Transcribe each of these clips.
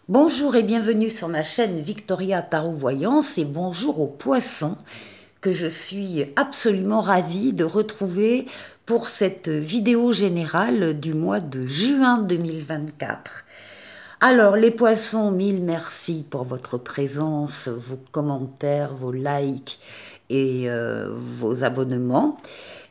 Bonjour et bienvenue sur ma chaîne Victoria Tarot Voyance et bonjour aux poissons que je suis absolument ravie de retrouver pour cette vidéo générale du mois de juin 2024. Alors les poissons, mille merci pour votre présence, vos commentaires, vos likes et vos abonnements.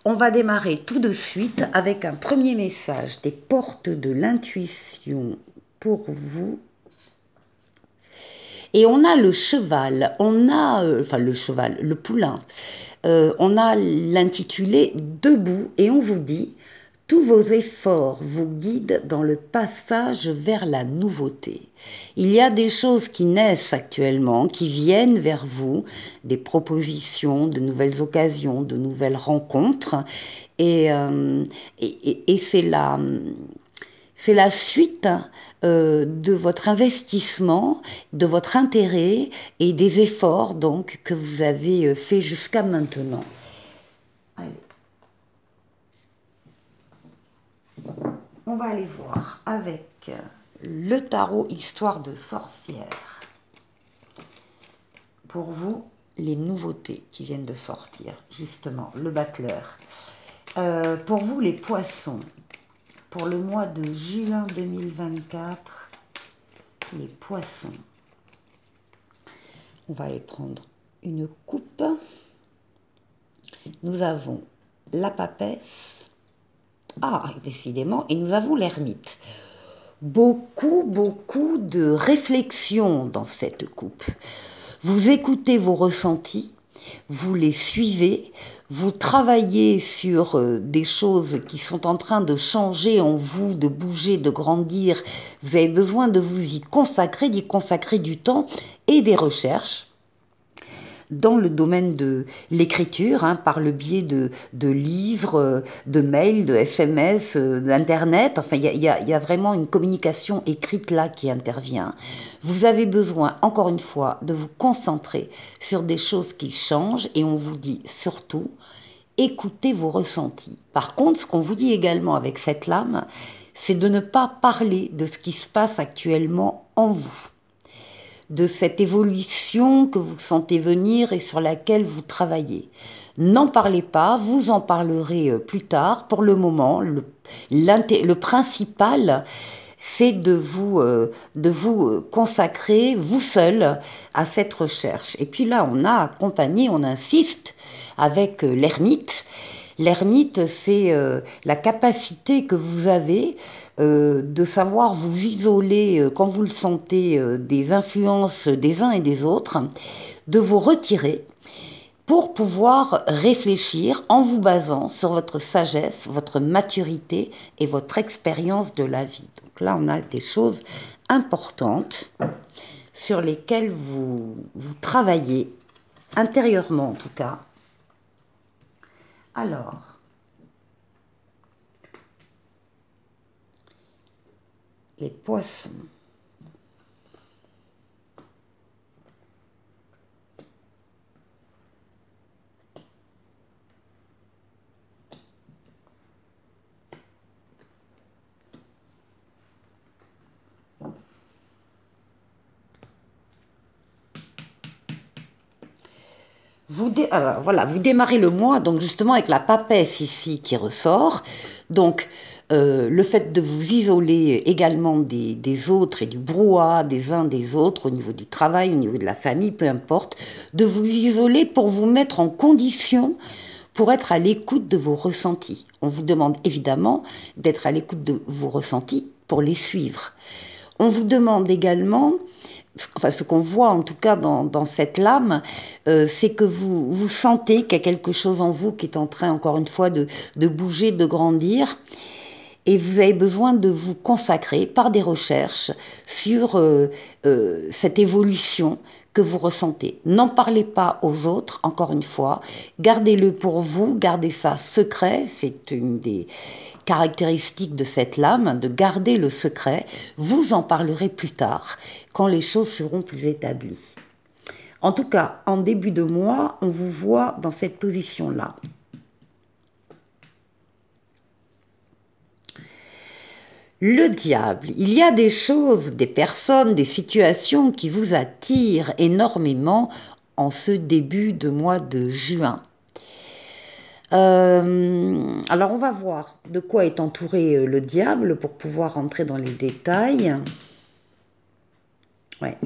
On va démarrer tout de suite avec un premier message des portes de l'intuition pour vous. Et on a le cheval, on a, enfin le cheval, le poulain, on a l'intitulé Debout et on vous dit « Tous vos efforts vous guident dans le passage vers la nouveauté. Il y a des choses qui naissent actuellement, qui viennent vers vous, des propositions, de nouvelles occasions, de nouvelles rencontres. Et c'est la suite de votre investissement, de votre intérêt et des efforts donc que vous avez fait jusqu'à maintenant. Allez. On va aller voir avec le tarot Histoire de sorcière. Pour vous, les nouveautés qui viennent de sortir, justement, le battleur. Pour vous, les poissons. Pour le mois de juin 2024, les poissons. On va aller prendre une coupe. Nous avons la papesse. Ah, décidément. Et nous avons l'ermite. Beaucoup de réflexion dans cette coupe. Vous écoutez vos ressentis. Vous les suivez, vous travaillez sur des choses qui sont en train de changer en vous, de bouger, de grandir. Vous avez besoin de vous y consacrer, d'y consacrer du temps et des recherches dans le domaine de l'écriture, par le biais de livres, de mails, de SMS, d'Internet. Enfin, il y a vraiment une communication écrite là qui intervient. Vous avez besoin, encore une fois, de vous concentrer sur des choses qui changent et on vous dit surtout, écoutez vos ressentis. Par contre, ce qu'on vous dit également avec cette lame, c'est de ne pas parler de ce qui se passe actuellement en vous, de cette évolution que vous sentez venir et sur laquelle vous travaillez. N'en parlez pas, vous en parlerez plus tard. Pour le moment, le principal, c'est de vous consacrer, vous seul, à cette recherche. Et puis là, on a accompagné, on insiste avec l'ermite. L'ermite, c'est la capacité que vous avez de savoir vous isoler quand vous le sentez des influences des uns et des autres, de vous retirer pour pouvoir réfléchir en vous basant sur votre sagesse, votre maturité et votre expérience de la vie. Donc là, on a des choses importantes sur lesquelles vous travaillez, intérieurement en tout cas. Alors, les poissons. Alors, voilà, vous démarrez le mois donc justement avec la papesse ici qui ressort. Donc le fait de vous isoler également des autres et du brouhaha des uns des autres au niveau du travail, au niveau de la famille, peu importe, de vous isoler pour vous mettre en condition pour être à l'écoute de vos ressentis. On vous demande évidemment d'être à l'écoute de vos ressentis pour les suivre. On vous demande également, enfin ce qu'on voit en tout cas dans cette lame, c'est que vous sentez qu'il y a quelque chose en vous qui est en train, encore une fois, de bouger, de grandir. Et vous avez besoin de vous consacrer par des recherches sur cette évolution que vous ressentez. N'en parlez pas aux autres, encore une fois. Gardez-le pour vous, gardez ça secret. C'est une des caractéristiques de cette lame, de garder le secret. Vous en parlerez plus tard, quand les choses seront plus établies. En tout cas, en début de mois, on vous voit dans cette position-là. Le diable, il y a des choses, des personnes, des situations qui vous attirent énormément en ce début de mois de juin. Alors on va voir de quoi est entouré le diable pour pouvoir entrer dans les détails. Ouais.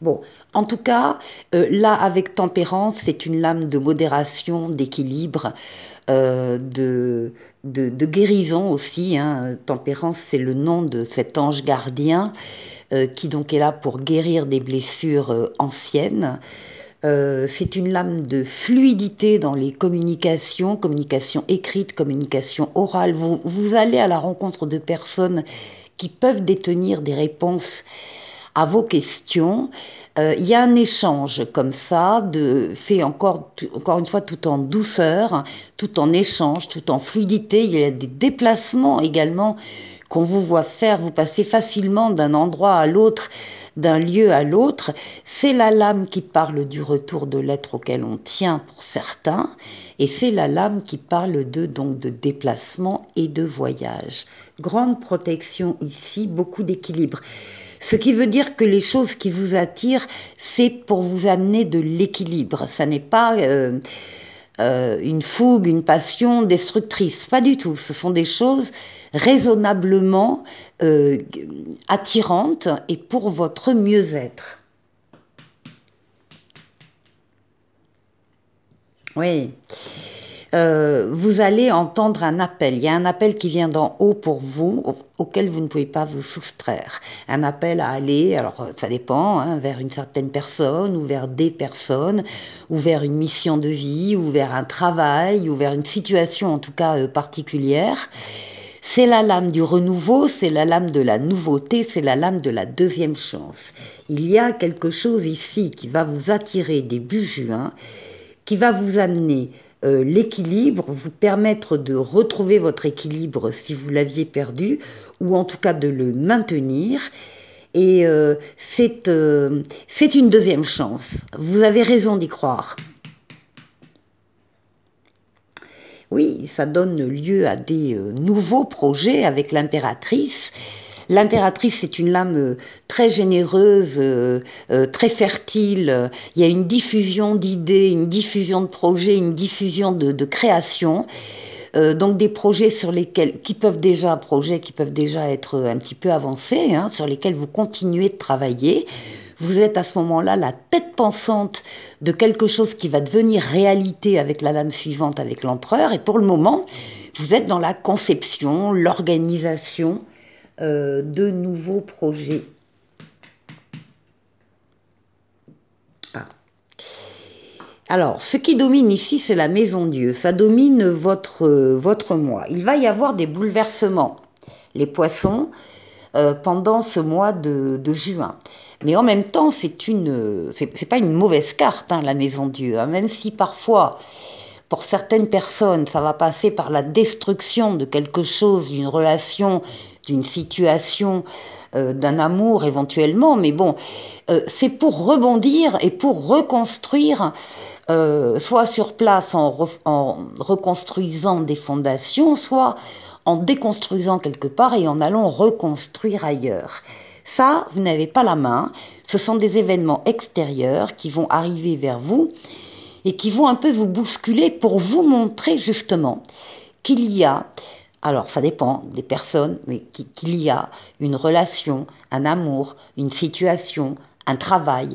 Bon, en tout cas, là avec tempérance, c'est une lame de modération, d'équilibre, de guérison aussi. Hein. Tempérance, c'est le nom de cet ange gardien qui donc est là pour guérir des blessures anciennes. C'est une lame de fluidité dans les communications, communication écrite, communication orale. Vous allez à la rencontre de personnes qui peuvent détenir des réponses à vos questions. Il y a un échange comme ça, fait encore une fois tout en douceur, tout en échange, tout en fluidité. Il y a des déplacements également qu'on vous voit faire, vous passez facilement d'un endroit à l'autre, d'un lieu à l'autre. C'est la lame qui parle du retour de l'être auquel on tient pour certains, et c'est la lame qui parle donc de déplacement et de voyage. Grande protection ici, beaucoup d'équilibre. Ce qui veut dire que les choses qui vous attirent, c'est pour vous amener de l'équilibre. Ça n'est pas une fougue, une passion destructrice, pas du tout. Ce sont des choses raisonnablement attirantes et pour votre mieux-être. Oui. Vous allez entendre un appel. Il y a un appel qui vient d'en haut pour vous, auquel vous ne pouvez pas vous soustraire. Un appel à aller, alors ça dépend, hein, vers une certaine personne, ou vers des personnes, ou vers une mission de vie, ou vers un travail, ou vers une situation en tout cas particulière. C'est la lame du renouveau, c'est la lame de la nouveauté, c'est la lame de la deuxième chance. Il y a quelque chose ici qui va vous attirer début juin, qui va vous amener l'équilibre, vous permettre de retrouver votre équilibre si vous l'aviez perdu, ou en tout cas de le maintenir. Et c'est une deuxième chance. Vous avez raison d'y croire. Oui, ça donne lieu à des nouveaux projets avec l'impératrice. L'impératrice est une lame très généreuse, très fertile. Il y a une diffusion d'idées, une diffusion de projets, une diffusion de créations. Donc des projets qui peuvent déjà être un petit peu avancés, hein, sur lesquels vous continuez de travailler. Vous êtes à ce moment-là la tête pensante de quelque chose qui va devenir réalité avec la lame suivante, avec l'empereur. Et pour le moment, vous êtes dans la conception, l'organisation de nouveaux projets. Ah. Alors, ce qui domine ici, c'est la maison Dieu. Ça domine votre mois. Il va y avoir des bouleversements, les poissons, pendant ce mois de juin. Mais en même temps, c'est pas une mauvaise carte, hein, la maison Dieu. Hein, même si parfois, pour certaines personnes, ça va passer par la destruction de quelque chose, d'une relation, d'une situation, d'un amour éventuellement, mais bon, c'est pour rebondir et pour reconstruire, soit sur place en reconstruisant des fondations, soit en déconstruisant quelque part et en allant reconstruire ailleurs. Ça, vous n'avez pas la main, ce sont des événements extérieurs qui vont arriver vers vous et qui vont un peu vous bousculer pour vous montrer justement qu'il y a, alors ça dépend des personnes, mais qu'il y a une relation, un amour, une situation, un travail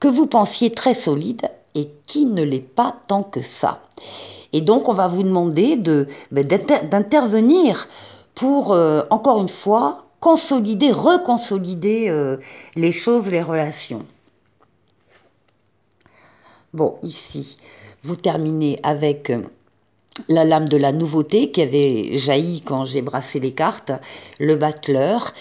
que vous pensiez très solide et qui ne l'est pas tant que ça. Et donc on va vous demander d'intervenir pour, encore une fois, reconsolider les choses, les relations. Bon, ici, vous terminez avec la lame de la nouveauté qui avait jailli quand j'ai brassé les cartes, le battleur,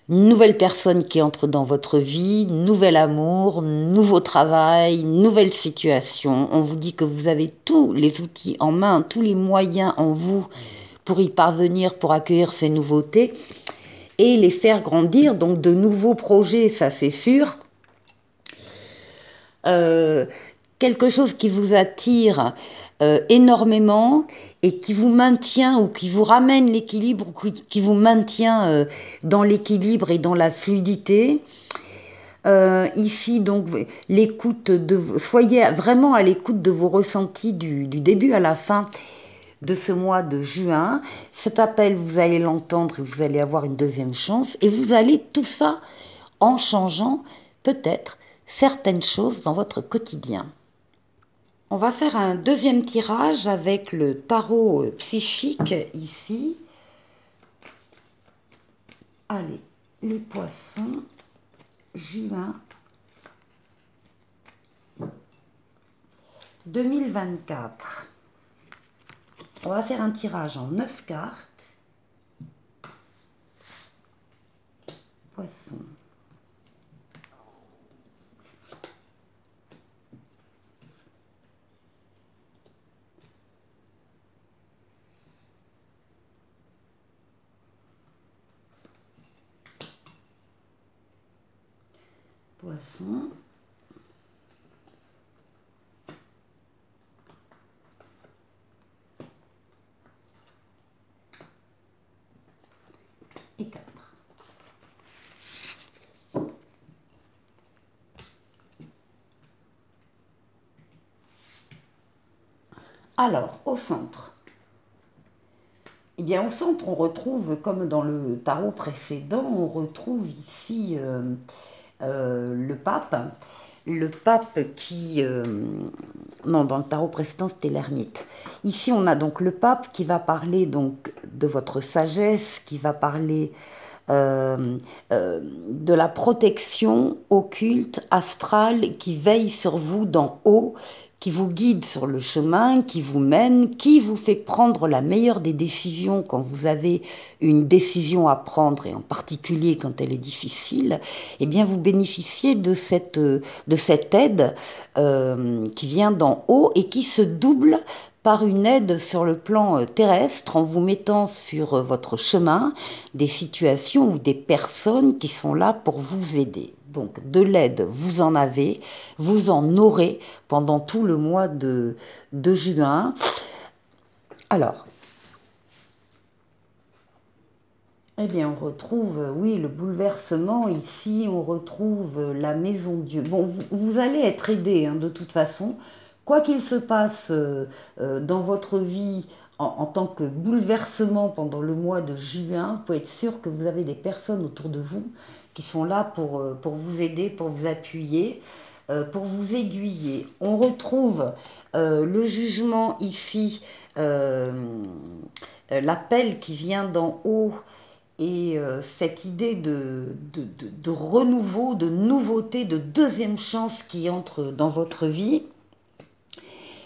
nouvelle personne qui entre dans votre vie, nouvel amour, nouveau travail, nouvelle situation. On vous dit que vous avez tous les outils en main, tous les moyens en vous pour y parvenir, pour accueillir ces nouveautés et les faire grandir, donc de nouveaux projets, ça c'est sûr. quelque chose qui vous attire énormément et qui vous maintient ou qui vous ramène l'équilibre, ou qui vous maintient dans l'équilibre et dans la fluidité. Ici, donc, soyez vraiment à l'écoute de vos ressentis du début à la fin de ce mois de juin. Cet appel, vous allez l'entendre et vous allez avoir une deuxième chance. Et vous allez tout ça en changeant peut-être certaines choses dans votre quotidien. On va faire un deuxième tirage avec le tarot psychique ici. Allez, les poissons, juin 2024. On va faire un tirage en 9 cartes. Poisson. Poisson. Et 4. Alors, au centre. Eh bien, au centre, on retrouve, comme dans le tarot précédent, on retrouve ici le pape. Le pape qui... non, dans le tarot précédent, c'était l'ermite. Ici, on a donc le pape qui va parler donc de votre sagesse, qui va parler de la protection occulte, astrale, qui veille sur vous d'en haut, qui vous guide sur le chemin, qui vous mène, qui vous fait prendre la meilleure des décisions quand vous avez une décision à prendre, et en particulier quand elle est difficile. Eh bien, vous bénéficiez de cette aide qui vient d'en haut et qui se double par une aide sur le plan terrestre en vous mettant sur votre chemin des situations ou des personnes qui sont là pour vous aider. Donc de l'aide, vous en avez, vous en aurez pendant tout le mois de juin. Alors, eh bien on retrouve, oui, le bouleversement ici, on retrouve la maison Dieu. Bon, vous allez être aidé de toute façon. Quoi qu'il se passe dans votre vie en tant que bouleversement pendant le mois de juin, vous pouvez être sûr que vous avez des personnes autour de vous qui sont là pour vous aider, pour vous appuyer, pour vous aiguiller. On retrouve le jugement ici, l'appel qui vient d'en haut, et cette idée de renouveau, de nouveauté, de deuxième chance qui entre dans votre vie.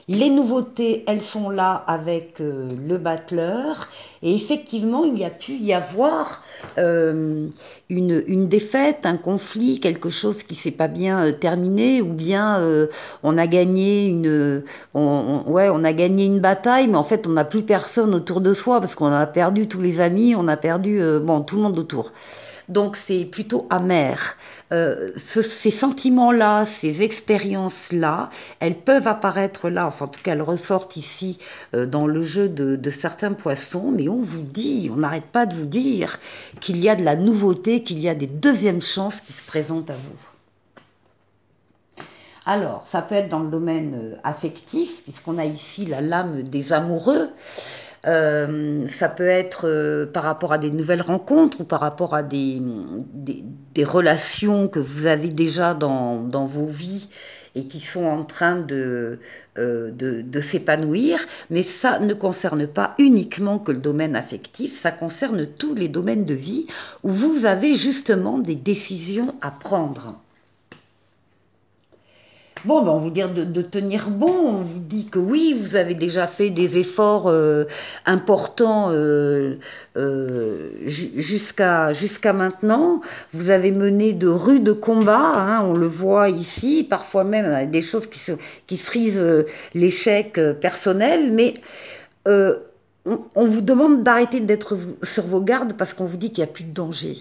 Les nouveautés, elles sont là avec le battleur. Et effectivement, il y a pu y avoir une défaite, un conflit, quelque chose qui ne s'est pas bien terminé, ou bien on a gagné on a gagné une bataille, mais en fait, on n'a plus personne autour de soi parce qu'on a perdu tous les amis, on a perdu tout le monde autour. Donc, c'est plutôt amer. Ces sentiments-là, ces expériences-là, elles peuvent apparaître là, enfin en tout cas elles ressortent ici dans le jeu de certains poissons, mais on vous dit, on n'arrête pas de vous dire qu'il y a de la nouveauté, qu'il y a des deuxièmes chances qui se présentent à vous. Alors, ça peut être dans le domaine affectif, puisqu'on a ici la lame des amoureux. Ça peut être par rapport à des nouvelles rencontres ou par rapport à des relations que vous avez déjà dans vos vies et qui sont en train de s'épanouir. Mais ça ne concerne pas uniquement que le domaine affectif, ça concerne tous les domaines de vie où vous avez justement des décisions à prendre. Bon, on vous dit de tenir bon, on vous dit que oui, vous avez déjà fait des efforts importants jusqu'à maintenant. Vous avez mené de rudes combats, on le voit ici, parfois même des choses qui frisent l'échec personnel, mais on vous demande d'arrêter d'être sur vos gardes parce qu'on vous dit qu'il n'y a plus de danger.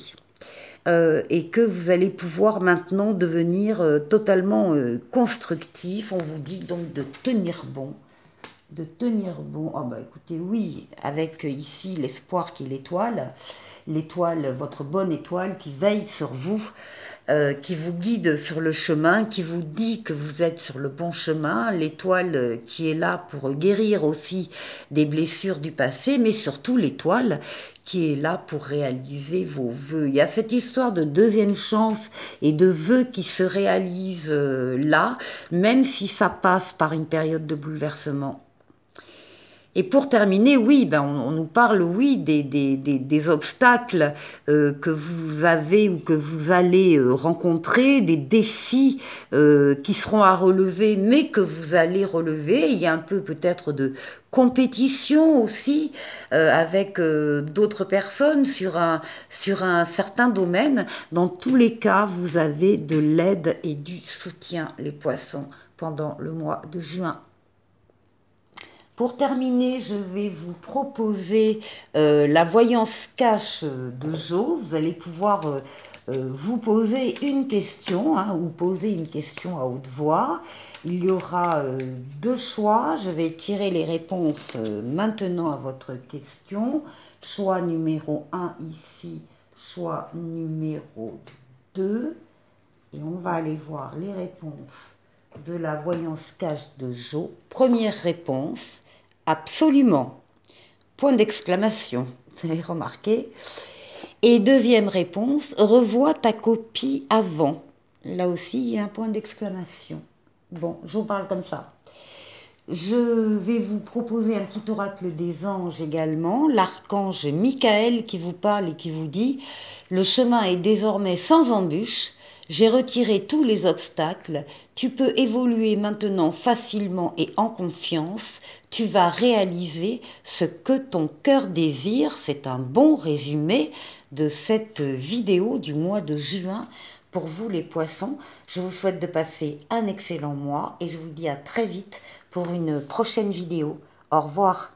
et que vous allez pouvoir maintenant devenir totalement constructif. On vous dit donc de tenir bon. De tenir bon. Ah bah écoutez, oui, avec ici l'espoir qui est l'étoile. L'étoile, votre bonne étoile qui veille sur vous, qui vous guide sur le chemin, qui vous dit que vous êtes sur le bon chemin, l'étoile qui est là pour guérir aussi des blessures du passé, mais surtout l'étoile qui est là pour réaliser vos vœux. Il y a cette histoire de deuxième chance et de vœux qui se réalisent là, même si ça passe par une période de bouleversement. Et pour terminer, oui, ben on nous parle, oui, des obstacles que vous avez ou que vous allez rencontrer, des défis qui seront à relever, mais que vous allez relever. Il y a un peu peut-être de compétition aussi avec d'autres personnes sur un certain domaine. Dans tous les cas, vous avez de l'aide et du soutien, les poissons, pendant le mois de juin. Pour terminer, je vais vous proposer la voyance cash de Jo. Vous allez pouvoir vous poser une question, ou poser une question à haute voix. Il y aura deux choix. Je vais tirer les réponses maintenant à votre question. Choix numéro 1 ici, choix numéro 2. Et on va aller voir les réponses de la voyance cash de Jo. Première réponse. Absolument. Point d'exclamation. Vous avez remarqué. Et deuxième réponse, revois ta copie avant. Là aussi, il y a un point d'exclamation. Bon, je vous parle comme ça. Je vais vous proposer un petit oracle des anges également. L'archange Michael qui vous parle et qui vous dit « Le chemin est désormais sans embûche. J'ai retiré tous les obstacles. Tu peux évoluer maintenant facilement et en confiance. Tu vas réaliser ce que ton cœur désire. » C'est un bon résumé de cette vidéo du mois de juin. Pour vous les poissons, je vous souhaite de passer un excellent mois et je vous dis à très vite pour une prochaine vidéo. Au revoir.